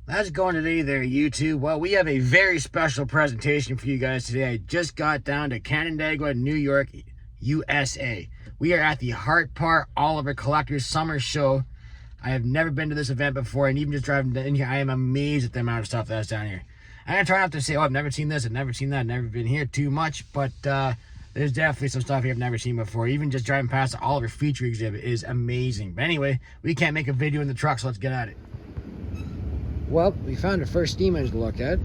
How's it going today there, YouTube? Well, we have a very special presentation for you guys today. I just got down to Canandaigua, New York, USA. We are at the Hart-Parr Oliver Collectors Summer Show. I have never been to this event before, and even just driving in here, I am amazed at the amount of stuff that's down here. I'm going to try not to say, oh, I've never seen this, I've never seen that, I've never been here too much, but there's definitely some stuff here I've never seen before. Even just driving past the Oliver feature exhibit is amazing. But anyway, we can't make a video in the truck, so let's get at it. Well, we found the first steam engine to look at.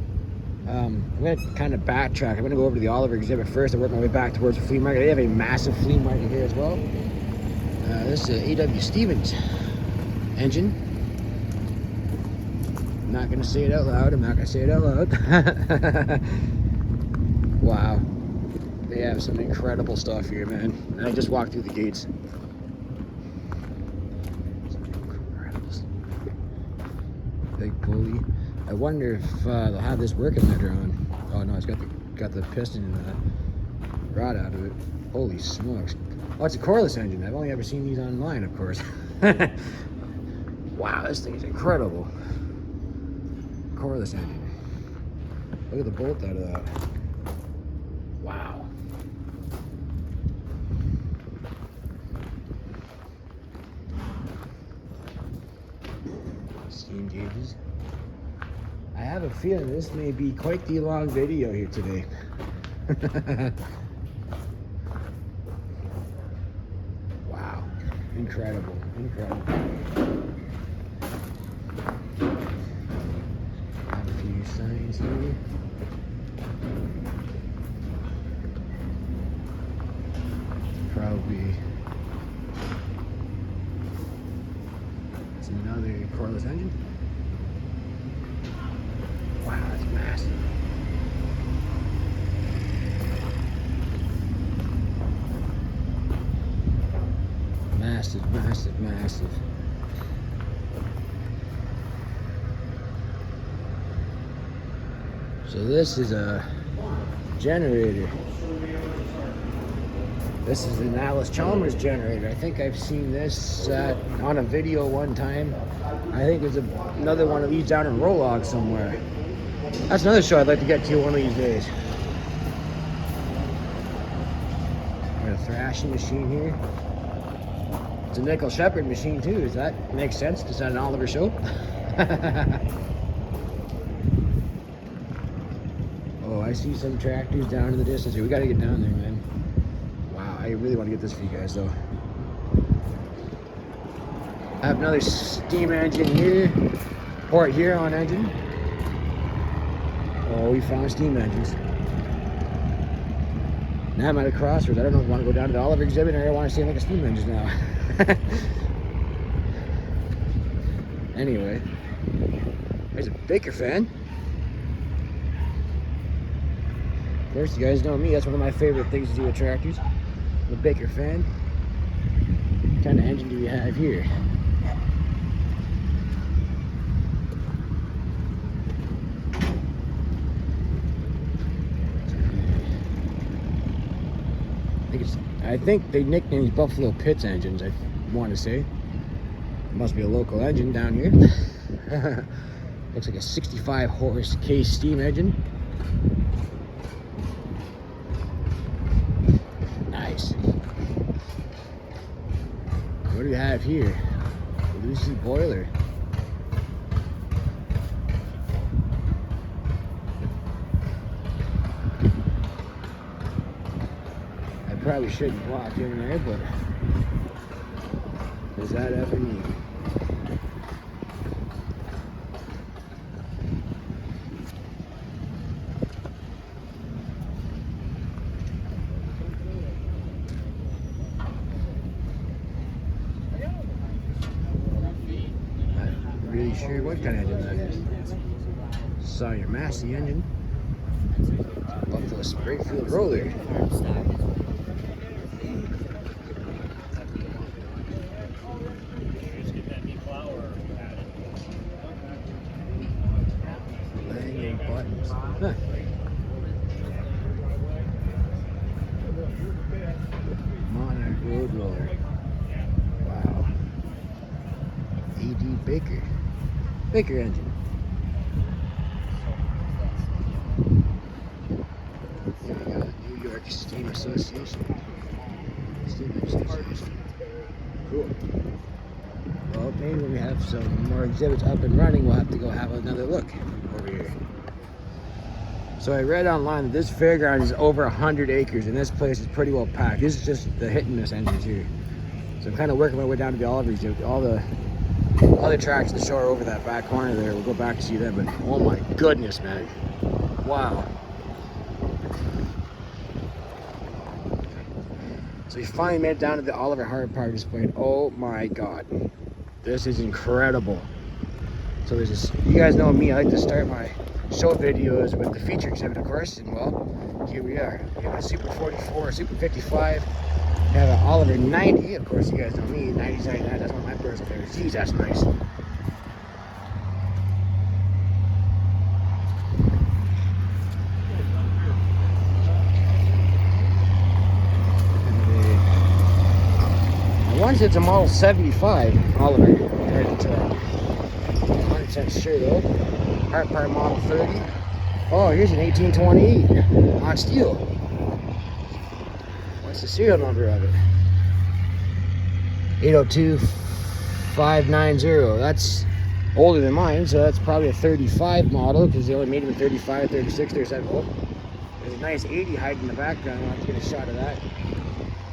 I'm going to kind of backtrack. I'm going to go over to the Oliver exhibit first and work my way back towards the flea market. They have a massive flea market here as well. This is an A.W. Stevens engine. I'm not going to say it out loud. Wow. They have some incredible stuff here, man. And I just walked through the gates. Big pulley. I wonder if they'll have this working later on. Oh no, it's got the piston and the rod out of it. Holy smokes! Oh, it's a coreless engine. I've only ever seen these online, of course. Wow, this thing is incredible. Coreless engine. Look at the bolt out of that. Wow. Steam gauges. I have a feeling this may be quite the long video here today. Wow, incredible. Have a few signs here. Probably it's another coreless engine. Wow, that's massive. Massive. So this is a generator. This is an Alice Chalmers generator. I think I've seen this on a video one time. I think there's another one of these down in Rolog somewhere. That's another show I'd like to get to one of these days. Got a thrashing machine here. It's a Nickel Shepherd machine too. Does that make sense? Is that an Oliver show? Oh, I see some tractors down in the distance here. We gotta get down there, man. Wow, I really want to get this for you guys though. I have another steam engine here. Port Huron engine. Oh, we found steam engines. Now I'm at a crossroads. I don't know if I want to go down to the Oliver exhibit or I want to see like a steam engine now. Anyway, there's a Baker fan. Of course, you guys know me. That's one of my favorite things to do with tractors. The Baker fan. What kind of engine do we have here? I think they nicknamed these Buffalo Pitts engines, I want to say. It must be a local engine down here. Looks like a 65 horse case steam engine. Nice. What do we have here? Lucy boiler. Probably shouldn't walk in there, but is that ever needed? Not really sure what kind of engine that is. Sawyer Massey engine. Buffalo Springfield roller. Huh. Monarch Road Roller. Wow. A.D. Baker engine. Steam Association. Cool. Well, maybe when we have some more exhibits up and running, we'll have to go have another look over here. So I read online that this fairground is over 100 acres, and this place is pretty well packed. This is just the hit and miss engines here. So I'm kind of working my way down to the Oliver exhibit. All the other tracks to the shore over that back corner there. We'll go back to see them, but oh my goodness, man. Wow. So we finally made it down to the Oliver Hart-Parr display, and oh my god. This is incredible. So there's this, you guys know me, I like to start my show videos with the feature exhibit, of course, and well, here we are. We have a Super 44, Super 55, we have an Oliver 90, of course, you guys know me, 90s, 99, that's one of my personal favorites. Geez, that's nice. Once it's a model 75 Oliver, right, 100% sure though. Hart-Parr model 30. Oh, here's an 1828 on steel. What's the serial number of it? 802590. That's older than mine, so that's probably a 35 model because they only made them in 35, 36, 37. Oh, there's a nice 80 hiding in the background. I'll have to get a shot of that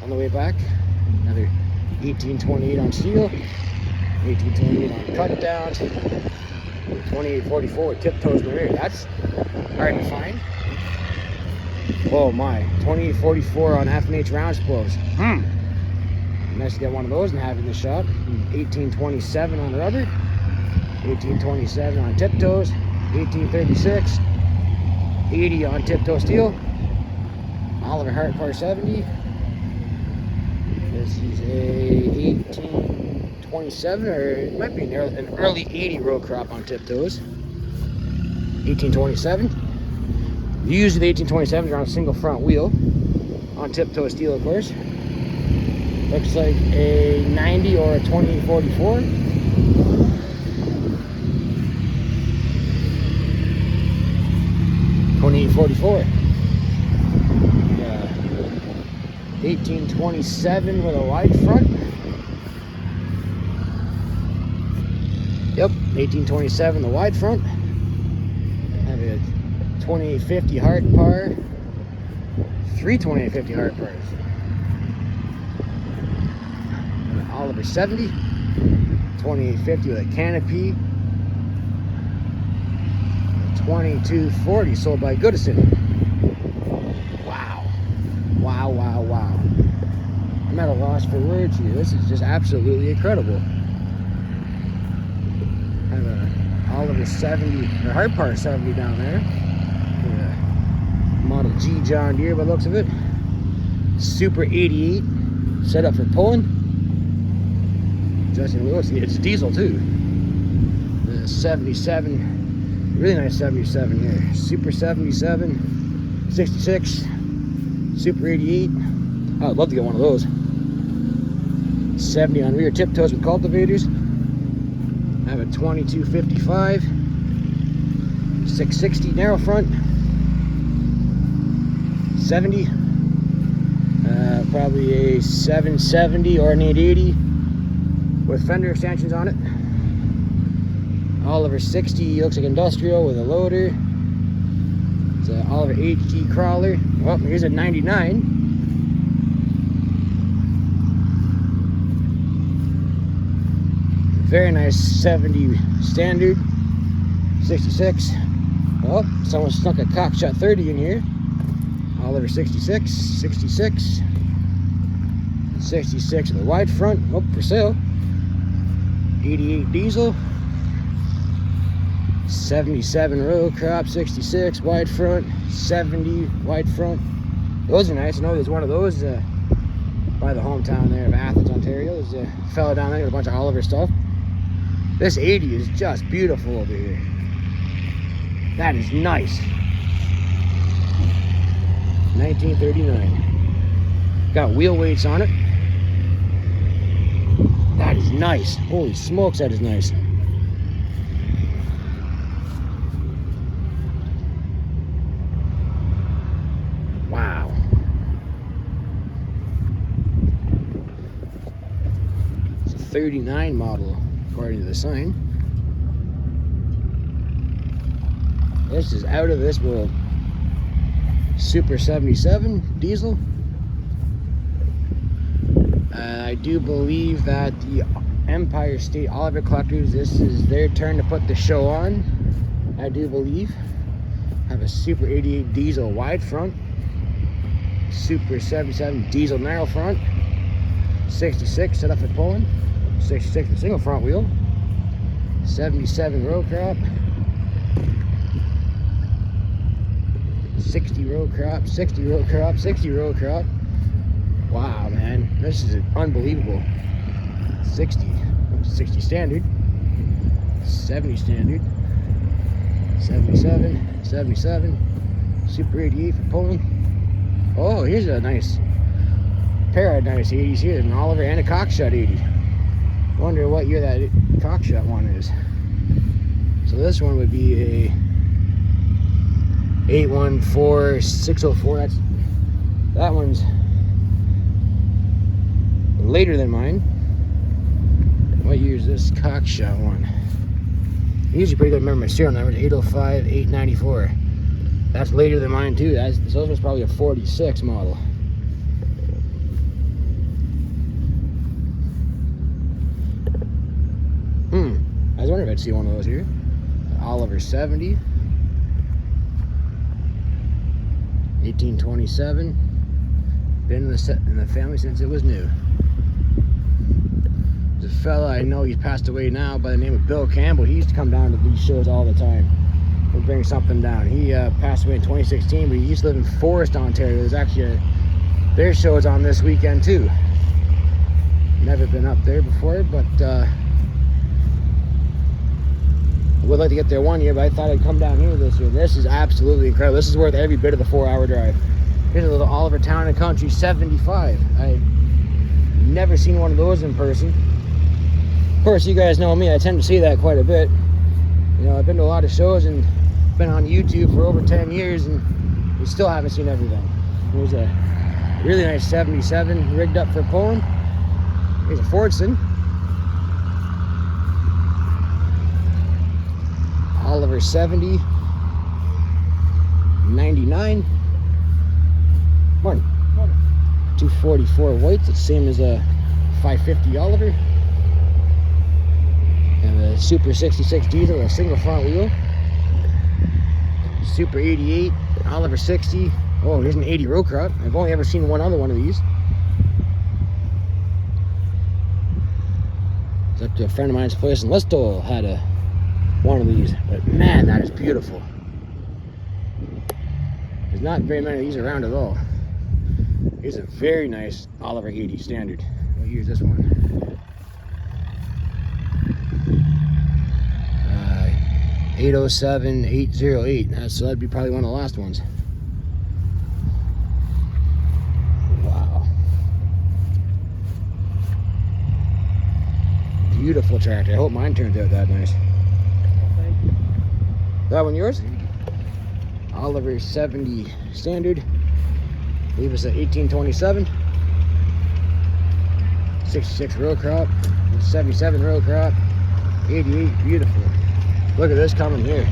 on the way back. Another 1828 on steel, 1828 on cut down, 2844 with tiptoes in the rear. That's hard to find. Oh my, 2844 on F&H round spools. Nice to get one of those and have it in the shop. 1827 on rubber, 1827 on tiptoes, 1836, 80 on tiptoe steel, Oliver Hart-Parr 70. This is a 1827, or it might be an early 80 row crop on tiptoes. 1827. Usually the 1827s are on a single front wheel. On tiptoe steel, of course. Looks like a 90 or a 2844. $28.44. 1827 with a wide front. Yep, 1827, the wide front. Have a 2850 Hart-Parr. 3 2850 Hart-Parrs. An Oliver 70. 2850 with a canopy. 2240 sold by Goodison. Wow, wow, wow. I'm at a loss for words here. This is just absolutely incredible. I have a Oliver 70, or Hart-Parr 70 down there. Model G John Deere by the looks of it. Super 88, set up for pulling. Justin Lewis, it's diesel too. The 77, really nice 77 here. Super 77, 66. Super 88. Oh, I'd love to get one of those. 70 on rear tiptoes with cultivators. I have a 2255. 660 narrow front. 70. Probably a 770 or an 880 with fender extensions on it. Oliver 60 looks like industrial with a loader. It's an Oliver HG crawler. Oh, here's a 99. Very nice 70 standard. 66. Oh, someone snuck a cockshot 30 in here. Oliver 66, 66. 66 with a wide front. Oh, for sale. 88 diesel. 77 row crop, 66 wide front, 70 wide front. Those are nice. I know there's one of those by the hometown there of Athens, Ontario. There's a fella down there with a bunch of Oliver stuff. This 80 is just beautiful over here. That is nice. 1939. Got wheel weights on it. That is nice. Holy smokes, that is nice. Wow. 39 model, according to the sign. This is out of this world. Super 77 diesel. I do believe that the Empire State Oliver Collectors, this is their turn to put the show on. I do believe. Have a Super 88 diesel wide front. Super 77 diesel narrow front. 66 set up for pulling. 66 with single front wheel. 77 row crop. 60 row crop, 60 row crop, 60 row crop. Wow, man, this is unbelievable. 60 standard, 70 standard, 77, 77, Super 88 for pulling. Oh, here's a nice pair of nice 80s here, an Oliver and a Cockshot 80. Wonder what year that Cockshot one is. So this one would be a 814604. That one's later than mine. What year is this Cockshot one? Usually pretty good to remember my serial numbers. 805 894. That's later than mine too. So this was probably a 46 model. I was wondering if I'd see one of those here. Oliver 70. 1827. Been in the family since it was new. There's a fella I know, he's passed away now, by the name of Bill Campbell. He used to come down to these shows all the time. We'll bring something down. He passed away in 2016, but he used to live in Forest, Ontario. There's actually their shows on this weekend too. Never been up there before, but I would like to get there one year, but I thought I'd come down here this year. This is absolutely incredible. This is worth every bit of the 4-hour drive. Here's a little Oliver Town and Country 75. I've never seen one of those in person. Of course, you guys know me. I tend to see that quite a bit. You know, I've been to a lot of shows and been on YouTube for over 10 years, and we still haven't seen everything. There's a really nice 77 rigged up for pulling. Here's a Fordson. Oliver 70, 99. Morning. 244 whites, it's the same as a 550 Oliver. And a Super 66 diesel, a single front wheel. Super 88, Oliver 60. Oh, here's an 80 row crop. I've only ever seen one other one of these. It's up to a friend of mine's place in Listowel had one of these, but man, that is beautiful. There's not very many of these around at all. Here's a very nice Oliver 80 standard. What year is this one? 807 808. So that'd be probably one of the last ones. Wow. Beautiful tractor. I hope mine turns out that nice. That one yours? Oliver 70 standard. I believe it's a 1827. 66 row crop. 77 row crop. 88, beautiful. Look at this coming here.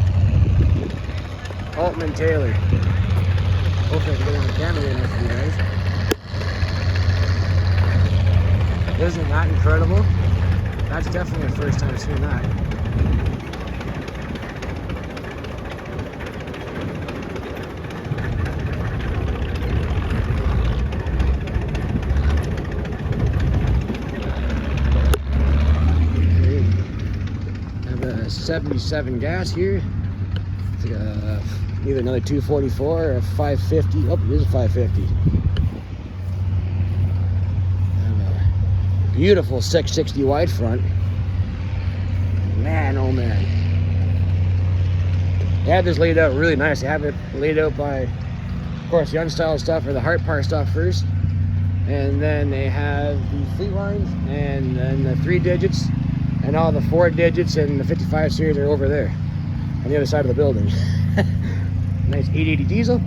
Altman Taylor. Hopefully I can get on the camera here next to you guys. Isn't that incredible? That's definitely the first time I've seen that. Have a 77 gas here. It's like either another 244 or a 550. Oh, it is a 550. Beautiful 660 wide front. Man, oh man. They have this laid out really nice. They have it laid out by, of course, the unstyled stuff or the Hart-Parr stuff first. And then they have the fleet lines and then the 3 digits. And all the 4 digits and the 55 series are over there on the other side of the building. Nice 880 diesel.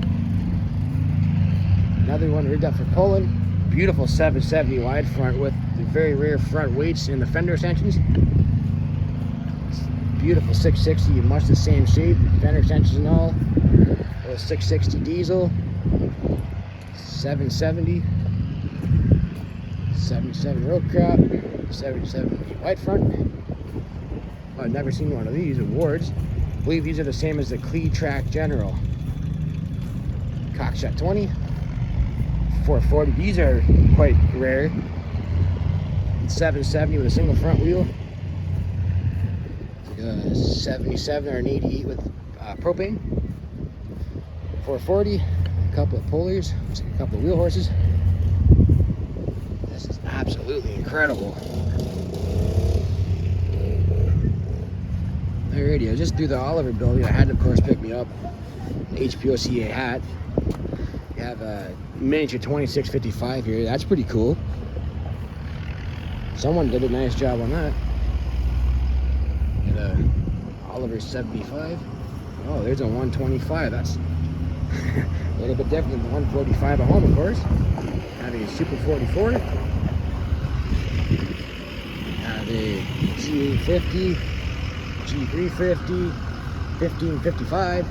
Another one rigged up for pulling. Beautiful 770 wide front with the very rare front weights and the fender extensions. Beautiful 660, much the same shape, fender extensions and all. Little 660 diesel, 770, 77 road crop, 770 white front. I've never seen one of these awards. I believe these are the same as the Clee Track General. Cockshot 20, 440. These are quite rare. 770 with a single front wheel. 77 or an 88 with propane. 440. A couple of pullers. A couple of wheel horses. This is absolutely incredible. Alrighty, I just through the Oliver building. I had to, of course, pick me up an HPOCA hat. You have a miniature 2655 here. That's pretty cool. Someone did a nice job on that. Got a Oliver 75. Oh, there's a 125. That's a little bit different than the 145 at home, of course. Have a Super 44. Have a G850, G350, 1555.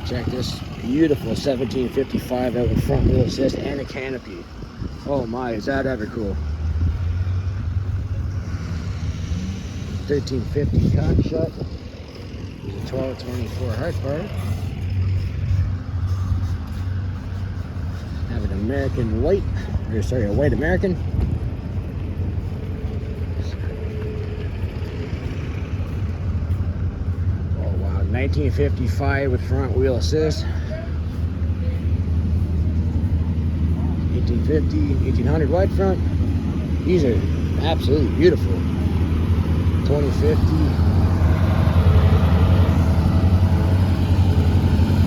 Check this beautiful 1755 out with front wheel assist and a canopy. Oh my, is that ever cool. 1350 Cockshot. 1224 Hart-Parr. Have an American white, or sorry, a white American. Oh wow, 1955 with front wheel assist. 1850, 1800 wide front. These are absolutely beautiful. 2050.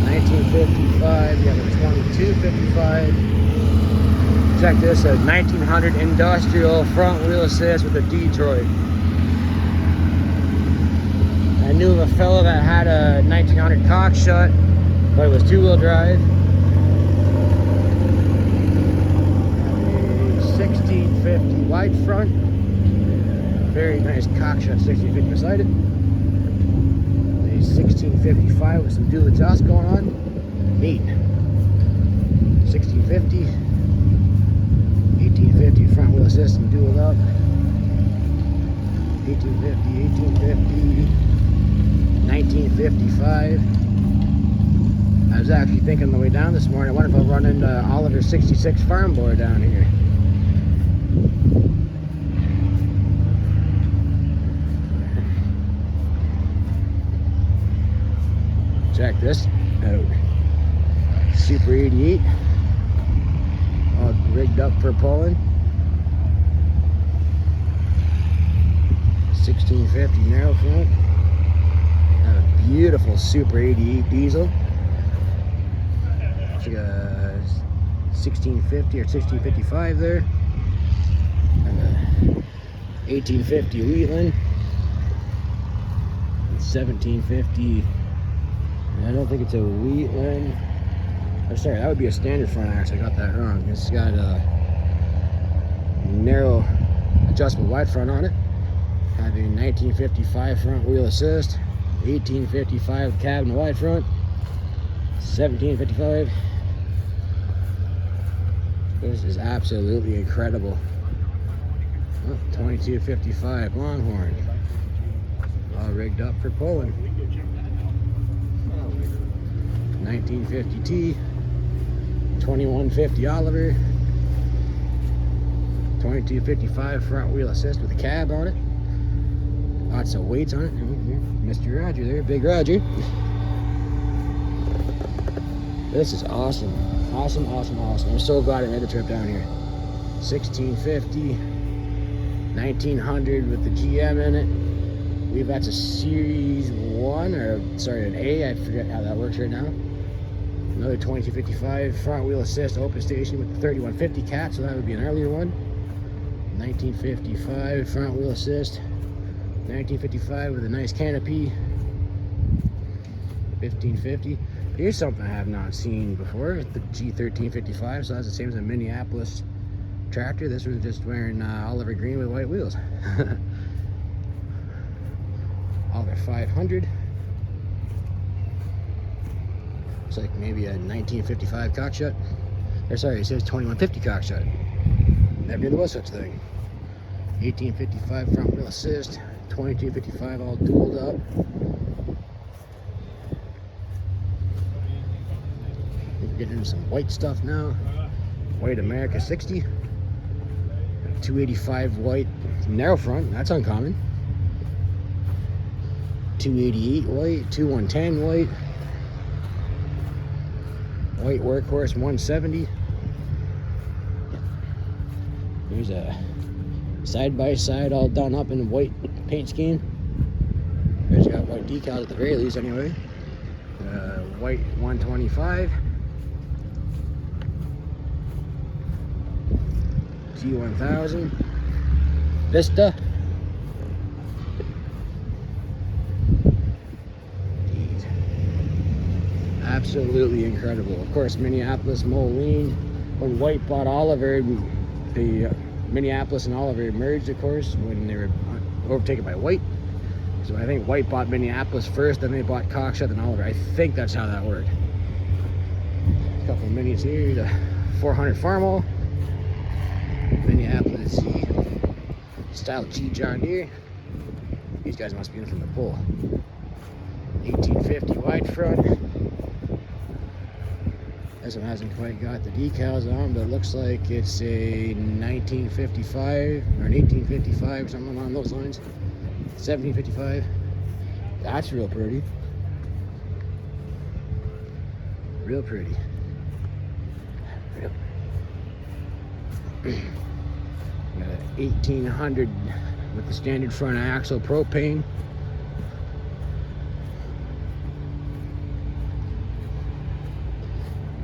1955, you have a 2255. Check this, a 1900 industrial front wheel assist with a Detroit. I knew of a fellow that had a 1900 Cockshot, but it was two-wheel drive. A 1650 wide front. Very nice Cockshot 1650 beside it. 1655 with some dual exhaust going on. Neat. 1650. 1850 front wheel assist and dual up. 1850. 1955. I was actually thinking on the way down this morning, I wonder if I'll run into Oliver 66 farm boy down here. Check this out. Super 88. All rigged up for pulling. 1650 narrow front. A beautiful Super 88 diesel. It's like a 1650 or 1655 there. And a 1850 Wheatland. 1750. I don't think it's a Wheatland. I'm sorry, that would be a standard front axle. I got that wrong. It's got a narrow adjustable wide front on it. Having 1955 front wheel assist, 1855 cab and wide front, 1755. This is absolutely incredible. Oh, 2255 Longhorn. All rigged up for pulling. 1950T, 2150 Oliver, 2255 front wheel assist with a cab on it. Lots of weights on it. Mr. Roger there, Big Roger. This is awesome. Awesome. I'm so glad I made the trip down here. 1650, 1900 with the GM in it. I believe that's a Series 1, or sorry, an A. I forget how that works right now. Another 2255 front wheel assist open station with the 3150 cat, so that would be an earlier one. 1955 front wheel assist. 1955 with a nice canopy. 1550. Here's something I have not seen before. The G1355, so that's the same as a Minneapolis tractor. This one's just wearing Oliver green with white wheels. Oliver 500. Looks like maybe a 1955 cockshut. Or sorry, it says 2150 cockshut. Never knew there was such a thing. 1855 front wheel assist. 2255 all dualed up. We're getting into some white stuff now. White America 60. 285 white narrow front, that's uncommon. 288 white, 2110 white. White workhorse 170. Here's a side by side all done up in white paint scheme. There's got white decals at the very least anyway. White 125. G1000. Vista. Jeez. Absolutely incredible. Of course, Minneapolis Moline. When White bought Oliver, the Minneapolis and Oliver merged, of course, when they were overtaken by White. So I think White bought Minneapolis first, then they bought Cockshut and Oliver. I think that's how that worked. A couple of minis here. The 400 Farmall. Minneapolis Z. Style G John Deere. These guys must be in from the pull. 1850 wide front. This one hasn't quite got the decals on, but it looks like it's a 1955 or an 1855, something along those lines. 1755. That's real pretty. Real pretty. Real. Got an 1800 with the standard front axle propane.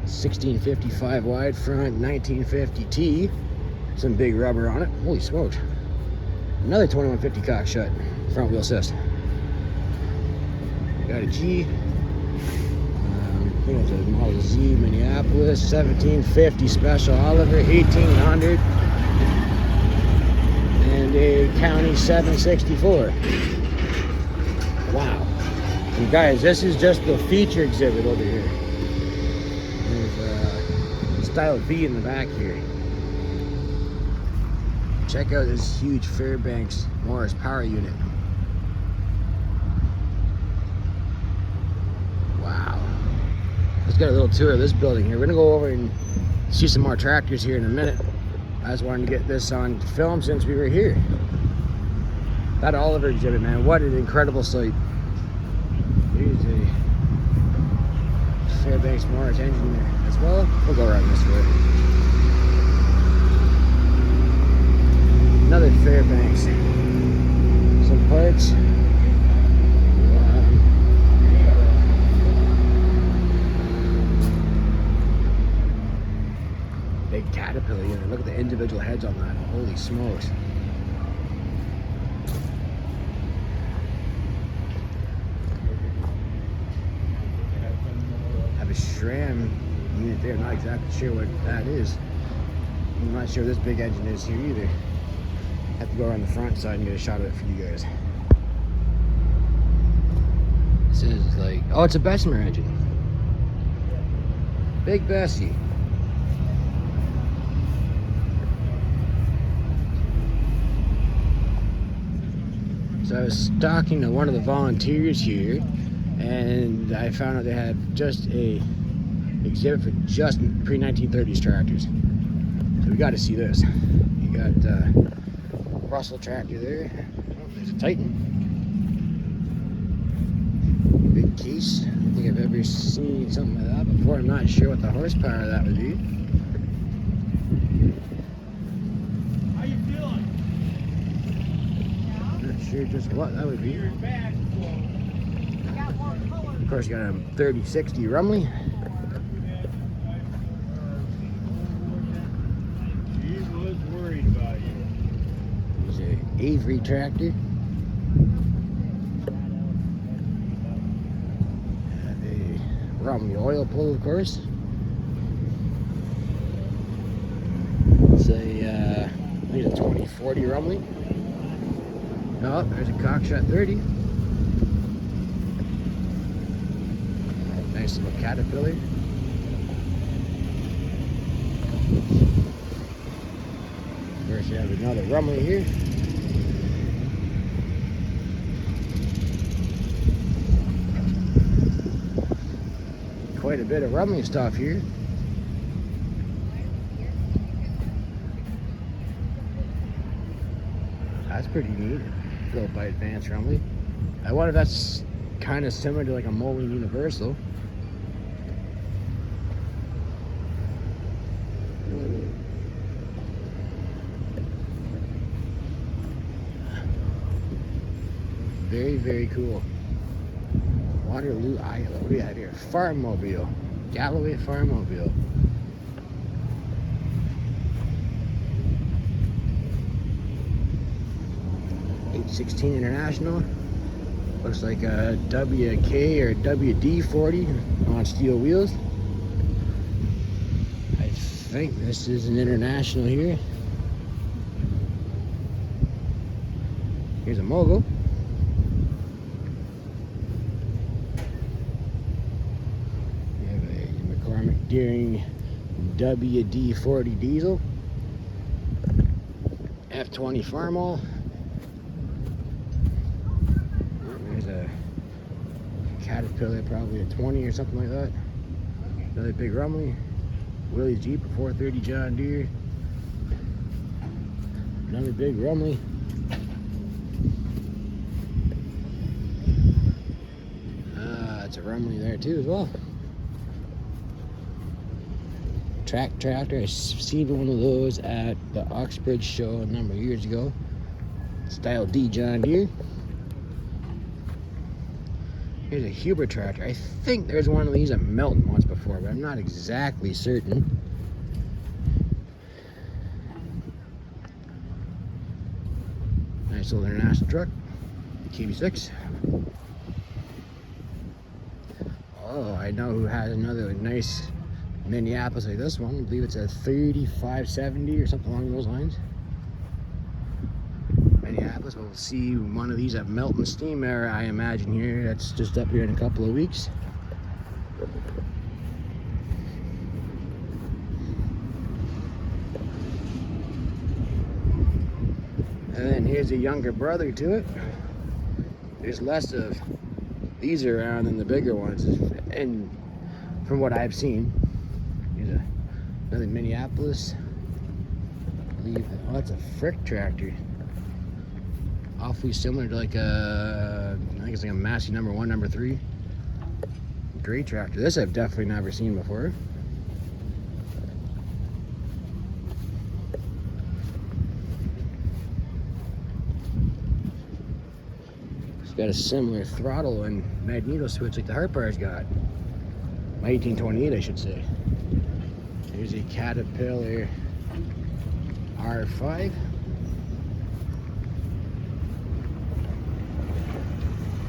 $1655 wide front, 1950T. Some big rubber on it. Holy smokes. Another 2150 cockshut, front wheel assist. Got a G. I think it's a Model Z Minneapolis, 1750 Special Oliver, 1800. And a County 764. Wow. And guys, this is just the feature exhibit over here. Style B in the back here. Check out this huge Fairbanks Morris power unit. Wow. Let's get a little tour of this building here. We're gonna go over and see some more tractors here in a minute. I just wanted to get this on film since we were here. That Oliver exhibit, man, what an incredible sight. Here's a Fairbanks Morris engine there as well. We'll go around this way. Another Fairbanks. Some parts. Big Caterpillar unit. Look at the individual heads on that. Holy smokes. SRAM unit there. I'm not exactly sure what that is. I'm not sure this big engine is here either. Have to go around the front side and get a shot of it for you guys. This is like, oh, it's a Bessemer engine. Big Bessie. So I was talking to one of the volunteers here, and I found out they had just a exhibit for just pre-1930s tractors. So we got to see this. You got Russell tractor there. Oh, there's a Titan. Big case. I don't think I've ever seen something like that before. I'm not sure what the horsepower of that would be. How you feeling? Not sure just what that would be. Of course, you got a 3060 Rumley. He was worried about you. There's a Avery tractor. Have a Rumley oil pull, of course. It's a, I think it's a 2040 Rumley. Oh, there's a cockshot 30. Nice little Caterpillar. Of course, you have another Rumley here. Quite a bit of Rumley stuff here. That's pretty neat. Built by Advanced Rumley. I wonder if that's kind of similar to like a Moline Universal. Very, very cool. Waterloo, Iowa. What do we have here? Farmmobile. Galloway Farmmobile. 816 International. Looks like a WK or WD-40 on steel wheels. I think this is an International here. Here's a Mogul. We have a McCormick Deering WD-40 diesel. F20 Farmall. There's a Caterpillar, probably a 20 or something like that. Another big Rumley. Willys Jeep, a 430 John Deere. Another big Rumley. It's a Rumley there too as well. Track tractor, I seen one of those at the Oxbridge show a number of years ago. Style D John Deere. Here's a Huber tractor. I think there's one of these at Melton once before, but I'm not exactly certain. Nice little international truck. KB6. Oh, I know who has another nice Minneapolis like this one. I believe it's a 3570 or something along those lines. Minneapolis, we'll see one of these at Melton Steam Era, I imagine here. That's just up here in a couple of weeks. And then here's a younger brother to it. There's less of these around than the bigger ones, and from what I've seen. Here's another Minneapolis. I believe, oh, that's a Frick tractor. Awfully similar to like a, I think it's like a Massey number 1, number 3. Great tractor. This I've definitely never seen before. It's got a similar throttle and magneto switch like the Hart-Parr's got. My 1828, I should say. Here's a Caterpillar R5.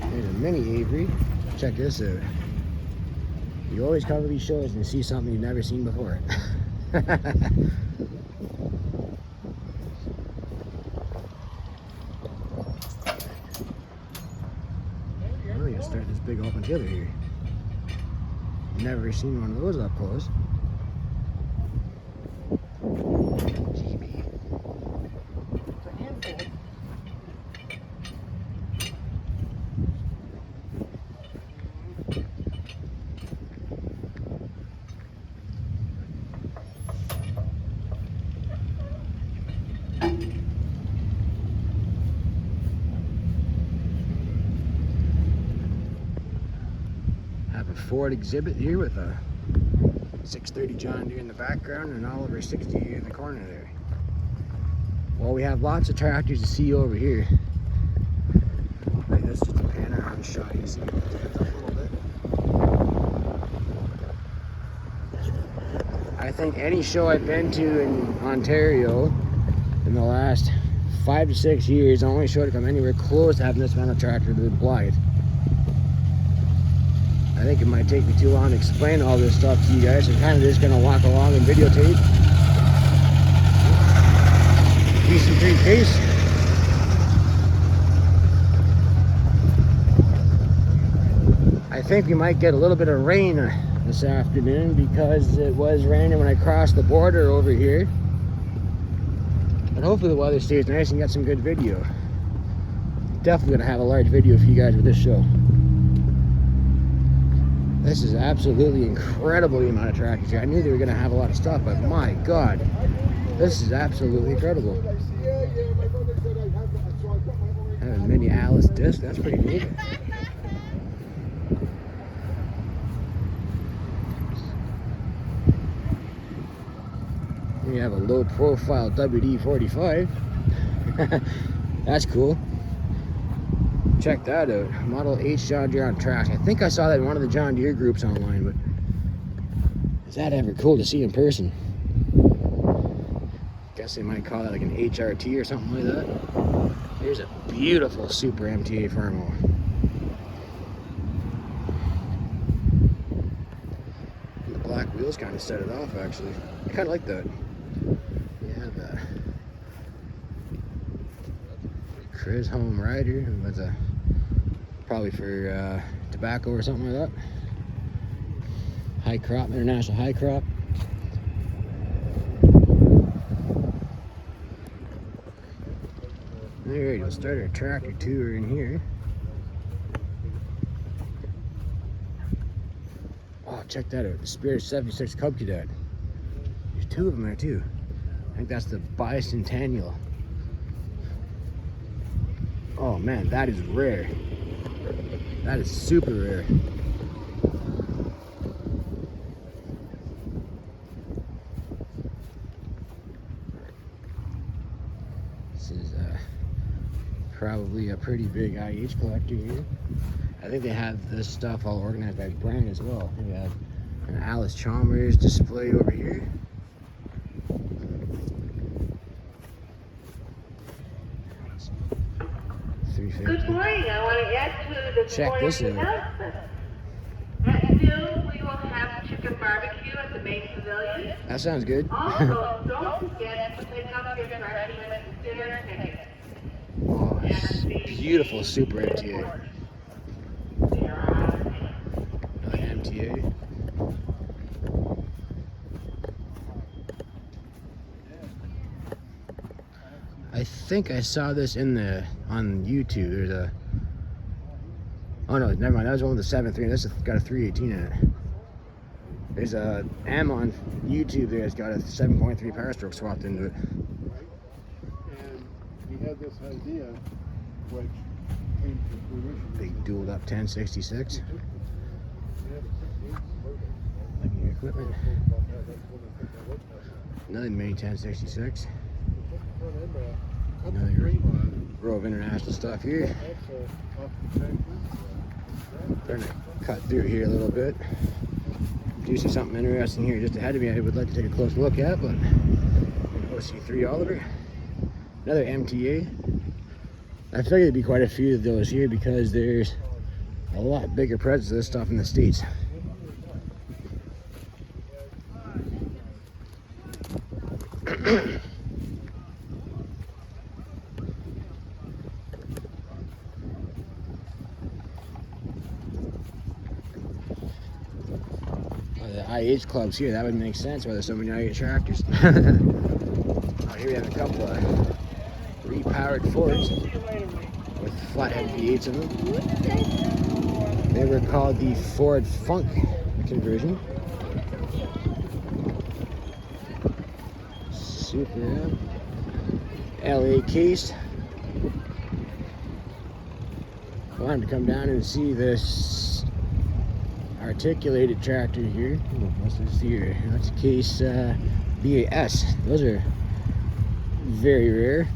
There's a mini Avery. Check this out. You always come to these shows and see something you've never seen before. I'm really gonna start this big open trailer here. Never seen one of those up close. GB. It's a handful. Have a Ford exhibit here with a 630 John Deere in the background and an Oliver 60 in the corner there. Well, we have lots of tractors to see over here. Like this, just a panorama shot. You see it stands up a little bit. I think any show I've been to in Ontario in the last 5 to 6 years, the only show to come anywhere close to having this amount of tractor to Blythe. I think it might take me too long to explain all this stuff to you guys. I'm kind of just going to walk along and videotape. Decent briefcase. I think we might get a little bit of rain this afternoon because it was raining when I crossed the border over here. But hopefully the weather stays nice and get some good video. Definitely gonna have a large video for you guys with this show. This is absolutely incredible, the amount of tractors here. I knew they were gonna have a lot of stuff, but my God, this is absolutely incredible. I have a mini Alice disc, that's pretty neat. We have a low profile WD-45. That's cool. Check that out. Model H John Deere on tracks. I think I saw that in one of the John Deere groups online, but is that ever cool to see in person? Guess they might call that like an HRT or something like that. Here's a beautiful Super MTA farm mower. The black wheels kind of set it off, actually. I kind of like that. Yeah, the Chris Home Rider was a probably for tobacco or something like that. High crop, international high crop. Alright, we'll start our tractor tour in here. Oh, check that out. The Spirit 76 Cub Cadet. There's two of them there too. I think that's the bicentennial. Oh man, that is rare. That is super rare. This is probably a pretty big IH collector here. I think they have this stuff all organized by brand as well. We have an Alice Chalmers display over here. Good morning. I want to add to the Check this out. announcement. At noon, we will have chicken barbecue at the main pavilion. That sounds good. Also, don't forget to pick up your freshman dinner ticket. Oh, beautiful Super MTA. Another MTA. I think I saw this on YouTube. There's a, oh no, never mind. That was one with the 7.3. This has got a 318 in it. There's a M on YouTube there that's got a 7.3 power stroke swapped into it. And he had this idea, which came to fruition. Big dualed up 1066. Looking at equipment. Another mini 1066. Another row of international stuff here. Trying to cut through here a little bit. Do see something interesting here just ahead of me I would like to take a close look at, but OC3 Oliver. Another MTA. I figured there'd be quite a few of those here because there's a lot bigger presence of this stuff in the States. The IH clubs here, that would make sense why there's so many IH tractors. Oh, here we have a couple of repowered Fords with flathead V8s in them. They were called the Ford Funk conversion. Super LA case. I wanted to come down and see this articulated tractor here. What's this here? That's case BAS. Those are very rare.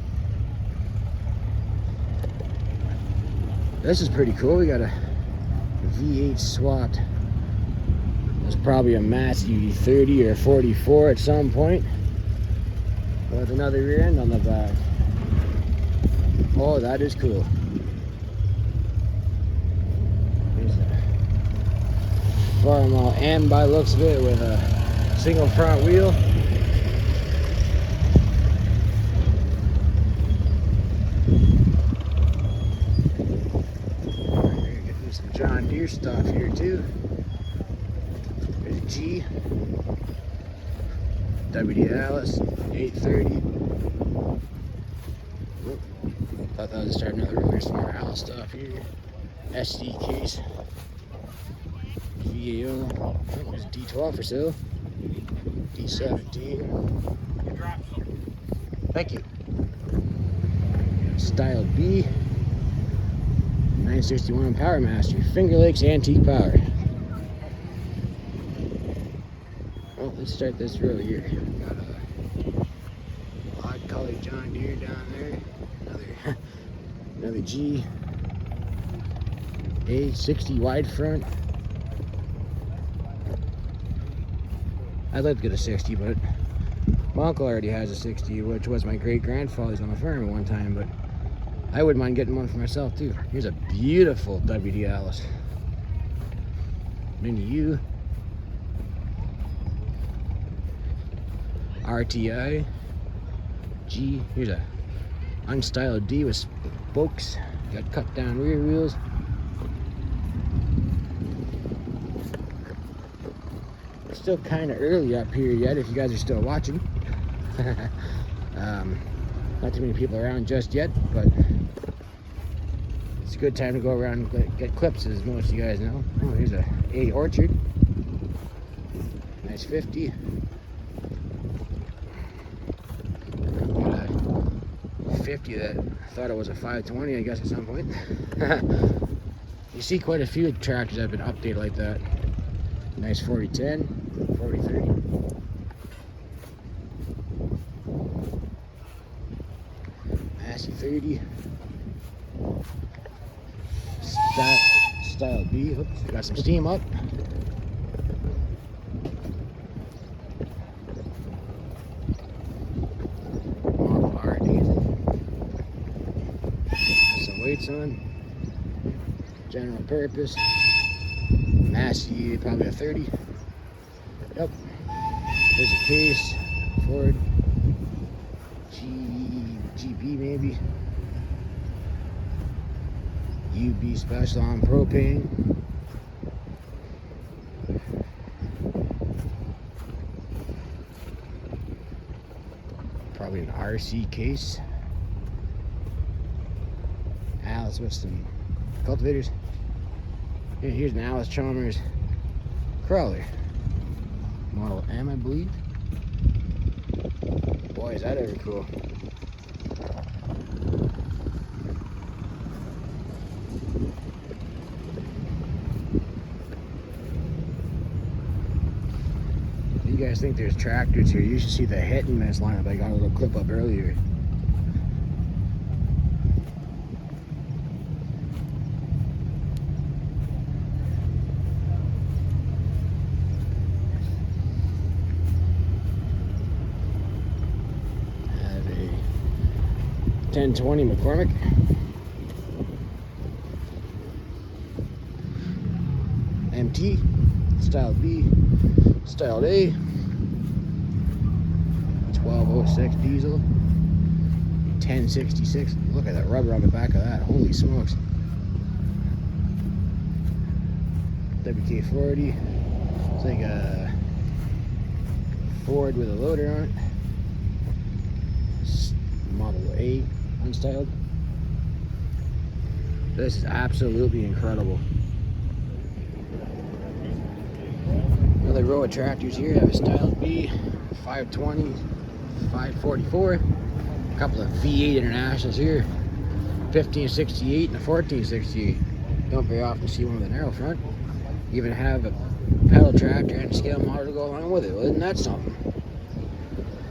This is pretty cool. We got a V8 swapped. That's probably a Massey 30 or 44 at some point. With another rear end on the back. Oh, that is cool. Farmall M by the looks of it, with a single front wheel. Getting some John Deere stuff here too. There's a G. WD Alice 830. Whoop. Thought that was starting another really smart Alice stuff here. SD case. VAO. Oh, there's a D12 for sale. D17. Thank you. Style B. 961 Power Master. Finger Lakes Antique Power. Oh, let's start this row here. Got a odd colored John Deere down there. Another G. A60 wide front. I'd like to get a 60, but my uncle already has a 60, which was my great grandfather's on the farm at one time, but I wouldn't mind getting one for myself too. Here's a beautiful WD Alice. Mini U. RTI. G. Here's a unstyled D with spokes. Got cut down rear wheels. Still kind of early up here yet, if you guys are still watching. Not too many people around just yet, but it's a good time to go around and get clips, as most of you guys know. Oh, here's a Orchard. Nice 50. Got a 50 that I thought it was a 520, I guess, at some point. You see quite a few tractors that have been updated like that. Nice 4010. 4030. Massey 30. Style B. Oops, got some steam up. Model R diesel. Some weights on. General purpose. Massey, probably a 30. Yep. There's a case. Ford. GB maybe. UB special on propane. Probably an RC case. Alice with some cultivators. Here's an Alice Chalmers crawler. Model M, I believe. Boy, is that ever cool. If you guys think there's tractors here, you should see the hit and miss lineup. I got a little clip up earlier. Have a 1020 McCormick. MT, Style B, Style A, 1206 diesel, 1066. Look at that rubber on the back of that. Holy smokes. WK40. It's like a Ford with a loader on it. Model A, unstyled. This is absolutely incredible. Another row of tractors here. I have a Style B, 520, 544. A couple of V8 Internationals here. 1568 and a 1468. Don't very often see one with a narrow front. Even have a pedal tractor and a scale motor to go along with it. Well, isn't that something?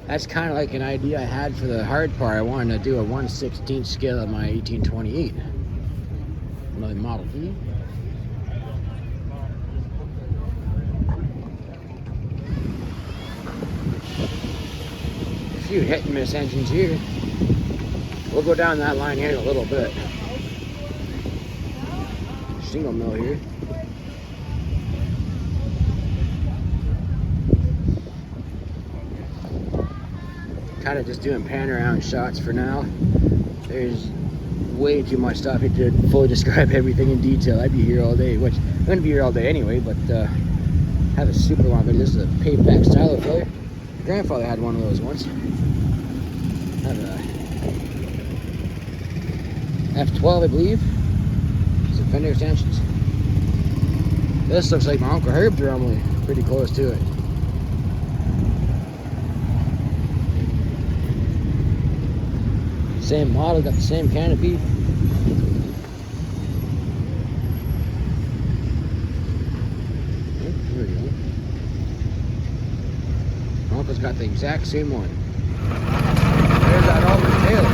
That's kind of like an idea I had for the Hart-Parr. I wanted to do a 1/16 scale of my 1828. Another Model E. A few hit and miss engines here. We'll go down that line here in a little bit. Single mill here. kind of just doing pan around shots for now. There's way too much stuff here to fully describe everything in detail. I'd be here all day, which I'm going to be here all day anyway, but have a super long video. This is a payback stylo filler. My grandfather had one of those once. Have a F12, I believe. Some fender extensions. This looks like my Uncle Herb's Rumley, pretty close to it. Same model, got the same canopy. Oh, there we go. My uncle's got the exact same one. There's that Oliver tail.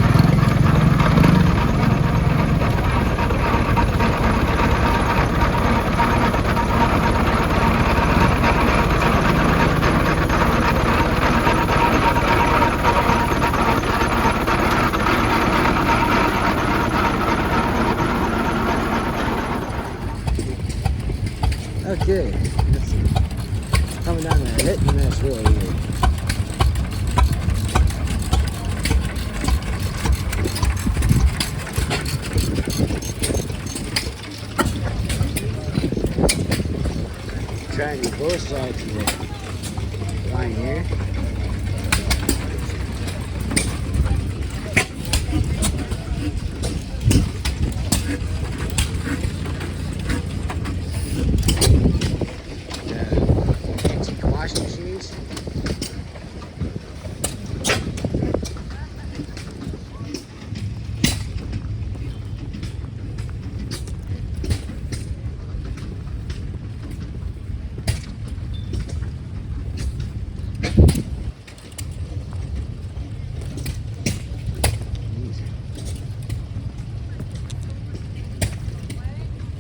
Okay, let's see. Coming down there, hitting this road here. Trying to do both sides of the line here. Washing machines.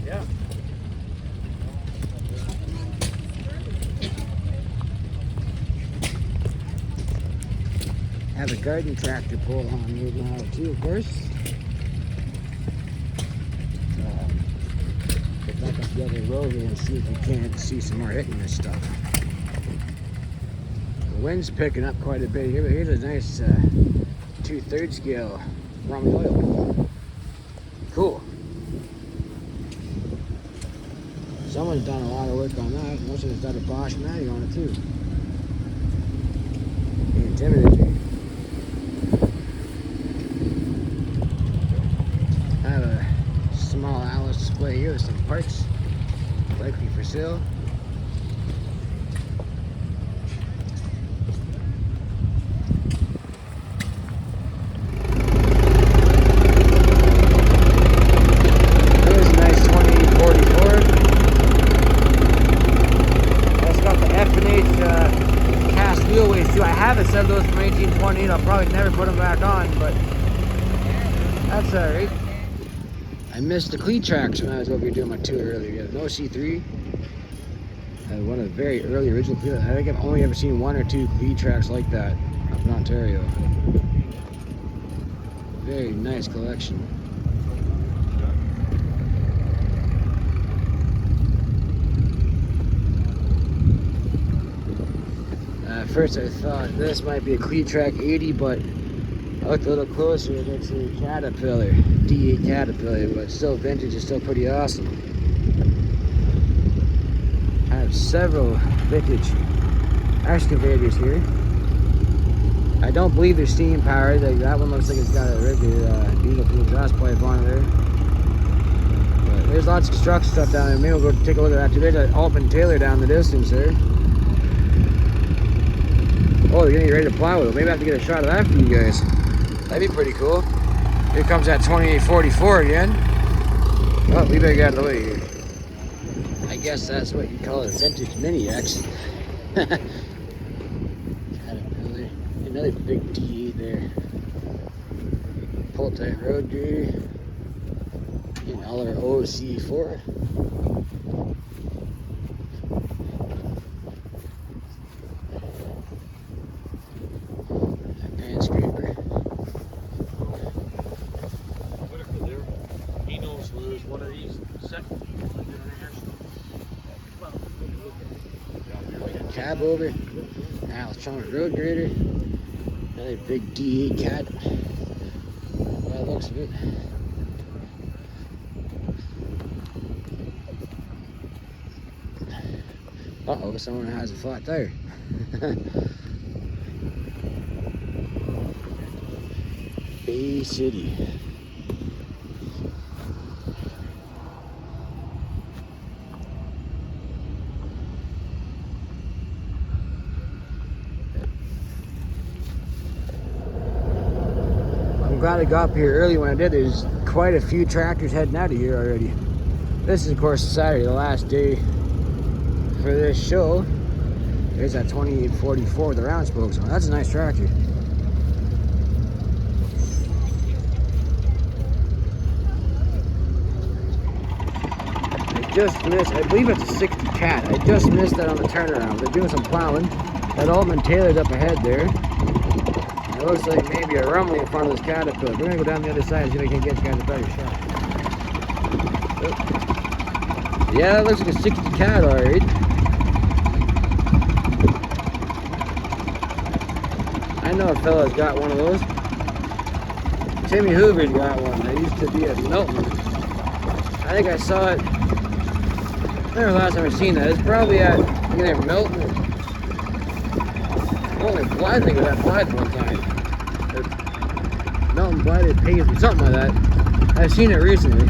Yeah. Have a garden tractor pull on here now too, of course. Get back up the other road here and see if we can't see some more hitting this stuff. The wind's picking up quite a bit here, but here's a nice 2/3 scale Roman oil. Cool. Someone's done a lot of work on that. Most of it's done a Bosch matting on it too. Intimidating. Small Alice display here with some parts, likely for sale. There's a nice 2844. It's got the F&H cast wheelways too. I have a set of those from 1820. I'll probably never put them back on, but that's alright. I missed the cleat tracks when I was over here doing my tour earlier. No C3. One of the very early original cleat. I think I've only ever seen one or two cleat tracks like that up in Ontario. Very nice collection. At first I thought this might be a cleat track 80, but I looked a little closer and it's a Caterpillar, D8 Caterpillar, but still vintage is still pretty awesome. I have several vintage excavators here. I don't believe they're steam powered. That one looks like it's got a regular diesel exhaust pipe on there. But there's lots of construction stuff down there. Maybe we'll go take a look at that too. There's an Altman Taylor down the distance there. Oh, they're getting ready to plow with it. Maybe I have to get a shot of that for you guys. That'd be pretty cool. Here comes that 2844 again. Oh, we better get out of the way here. I guess that's what you call a vintage Mini X. Caterpillar. Another big D8 there. Pull tight road grader. Getting all our OC4. Cab over, Al's Road Grader, Another big D8 cat. By the looks of it. Uh-oh, someone has a flat tire. Bay City. I'm glad I got up here early when I did. There's quite a few tractors heading out of here already. This is, of course, Saturday, the last day for this show. There's that 2844 with the round spokes on. That's a nice tractor. I just missed, I believe it's a 60 cat. I just missed that on the turnaround. They're doing some plowing. That Altman Taylor's up ahead there. It looks like maybe a rumley in front of this Caterpillar. We're gonna go down the other side and see if I can get you guys a better shot. Oh. Yeah, that looks like a 60 cat, alright. I know a fella's got one of those. Timmy Hoover's got one. I used to be at Milton. I think I saw it. I don't know the last time I've seen that. It's probably at either Milton or only Blythe. I think it was at Blythe one time. Or Milton, Blythe, Paisley, something like that. I've seen it recently.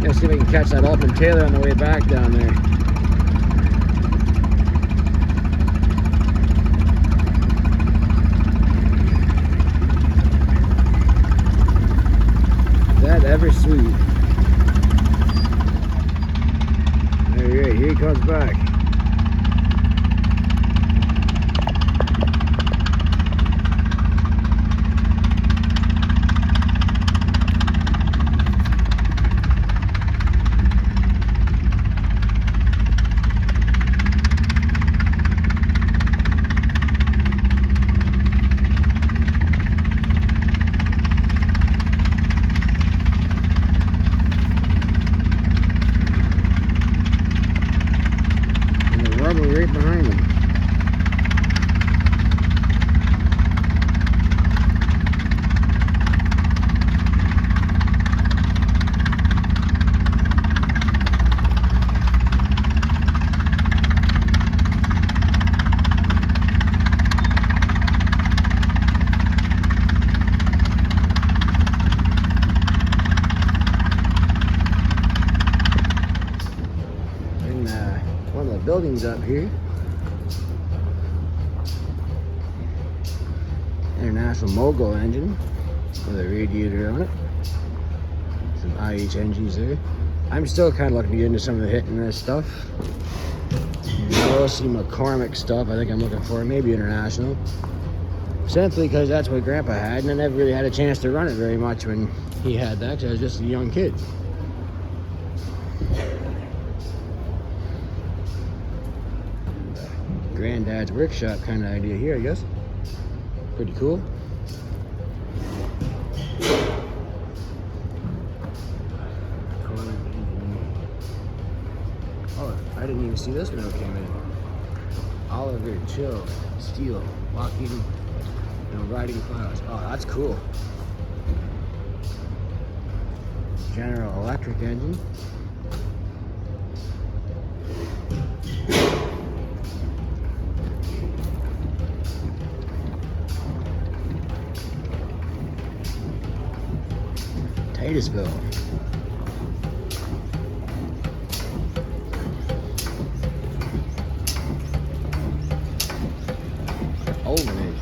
Gotta see if I can catch that Altman Taylor on the way back down there. That ever sweet. Alright, here he comes back. Right behind him. One of the buildings up here. International Mogul engine with a radiator on it. Some IH engines there. I'm still kind of looking to get into some of the hit and miss stuff. Mostly McCormick stuff I think I'm looking for, maybe international. Simply because that's what Grandpa had, and I never really had a chance to run it very much when he had that, because I was just a young kid. Granddad's workshop kind of idea here, I guess. Pretty cool. Oh, I didn't even see this note came in. Oliver Chill Steel walking and riding clouds. Oh, that's cool. General Electric engine. Titusville. Old engine.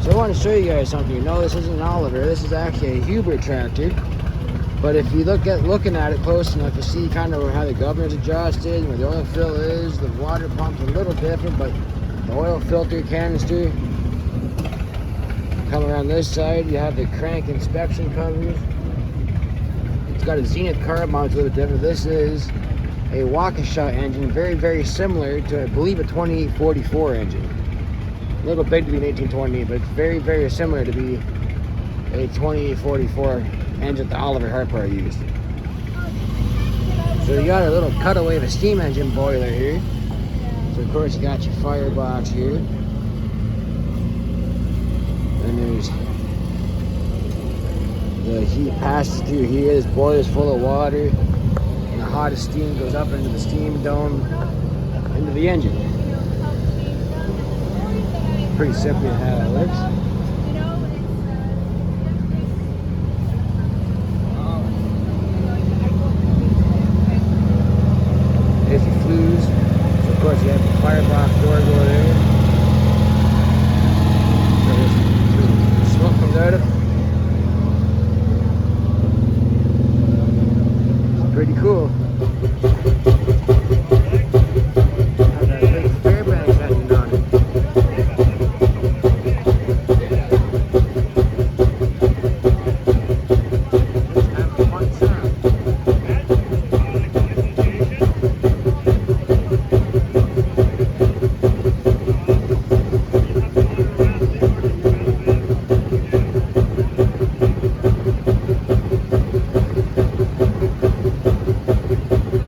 So I want to show you guys something. No, this isn't an Oliver. This is actually a Hubert tractor. But if you looking at it close enough, you see kind of how the governor's adjusted, where the oil fill is, the water pump's a little different, but the oil filter canister. Come around this side, you have the crank inspection covers. It's got a Zenith carb mount, a little bit different. This is a Waukesha engine, very, very similar to, I believe, a 2844 engine. A little big to be an 1820, but it's very, very similar to be a 2844 engine that Oliver Hart-Parr used. So you got a little cutaway of a steam engine boiler here. So of course you got your firebox here. And there's the heat passes through here. This boiler's full of water. And the hottest steam goes up into the steam dome, into the engine. Pretty simply how that works. There's your flues. So of course you have the firebox door go there. So there's smoke comes out of it. It's pretty cool.